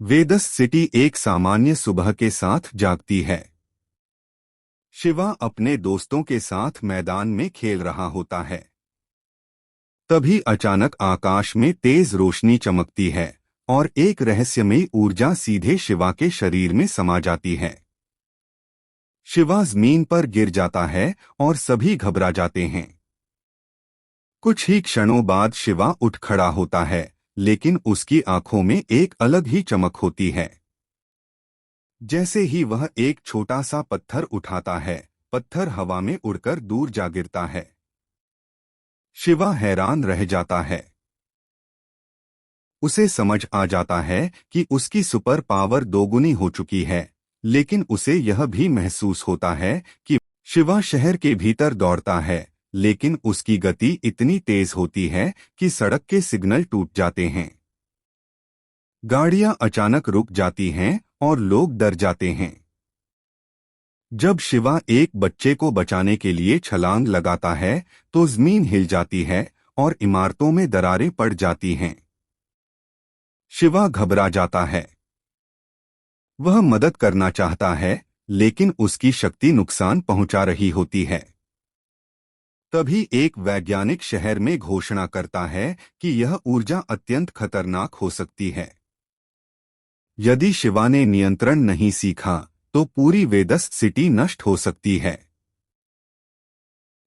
Vedas city एक सामान्य सुबह के साथ जागती है। शिवा अपने दोस्तों के साथ मैदान में खेल रहा होता है। तभी अचानक आकाश में तेज रोशनी चमकती है और एक रहस्यमयी ऊर्जा सीधे शिवा के शरीर में समा जाती है। शिवा जमीन पर गिर जाता है और सभी घबरा जाते हैं। कुछ ही क्षणों बाद शिवा उठ खड़ा होता है, लेकिन उसकी आंखों में एक अलग ही चमक होती है। जैसे ही वह एक छोटा सा पत्थर उठाता है, पत्थर हवा में उड़कर दूर जा गिरता है। शिवा हैरान रह जाता है। उसे समझ आ जाता है कि उसकी सुपर पावर दोगुनी हो चुकी है, लेकिन उसे यह भी महसूस होता है कि शिवा शहर के भीतर दौड़ता है, लेकिन उसकी गति इतनी तेज होती है कि सड़क के सिग्नल टूट जाते हैं। गाड़ियां अचानक रुक जाती हैं और लोग डर जाते हैं। जब शिवा एक बच्चे को बचाने के लिए छलांग लगाता है, तो जमीन हिल जाती है और इमारतों में दरारें पड़ जाती हैं। शिवा घबरा जाता है। वह मदद करना चाहता है, लेकिन उसकी शक्ति नुकसान पहुंचा रही होती है। तभी एक वैज्ञानिक शहर में घोषणा करता है कि यह ऊर्जा अत्यंत खतरनाक हो सकती है। यदि शिवा ने नियंत्रण नहीं सीखा तो पूरी वेदस सिटी नष्ट हो सकती है।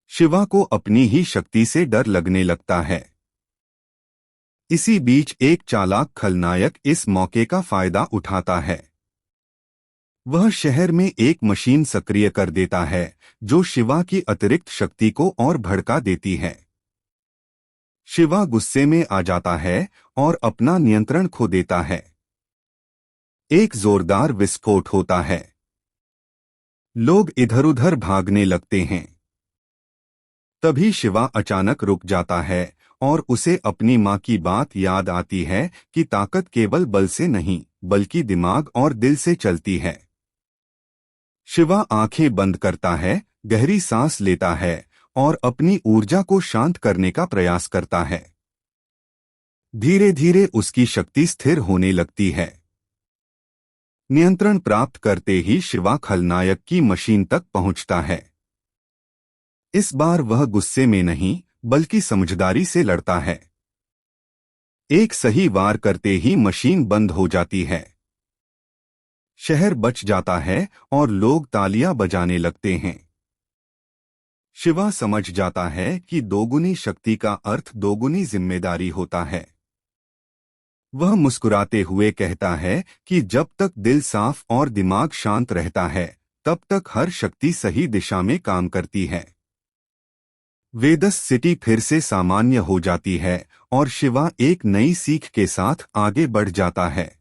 शिवा को अपनी ही शक्ति से डर लगने लगता है। इसी बीच एक चालाक खलनायक इस मौके का फायदा उठाता है। वह शहर में एक मशीन सक्रिय कर देता है जो शिवा की अतिरिक्त शक्ति को और भड़का देती है। शिवा गुस्से में आ जाता है और अपना नियंत्रण खो देता है। एक जोरदार विस्फोट होता है। लोग इधर-उधर भागने लगते हैं। तभी शिवा अचानक रुक जाता है और उसे अपनी माँ की बात याद आती है कि ताकत केवल बल से नहीं, बल्कि दिमाग और दिल से चलती है। शिवा आंखें बंद करता है, गहरी सांस लेता है और अपनी ऊर्जा को शांत करने का प्रयास करता है। धीरे धीरे उसकी शक्ति स्थिर होने लगती है। नियंत्रण प्राप्त करते ही शिवा खलनायक की मशीन तक पहुंचता है। इस बार वह गुस्से में नहीं, बल्कि समझदारी से लड़ता है। एक सही वार करते ही मशीन बंद हो जाती है। शहर बच जाता है और लोग तालियां बजाने लगते हैं। शिवा समझ जाता है कि दोगुनी शक्ति का अर्थ दोगुनी जिम्मेदारी होता है। वह मुस्कुराते हुए कहता है कि जब तक दिल साफ और दिमाग शांत रहता है, तब तक हर शक्ति सही दिशा में काम करती है। वेदस सिटी फिर से सामान्य हो जाती है और शिवा एक नई सीख के साथ आगे बढ़ जाता है।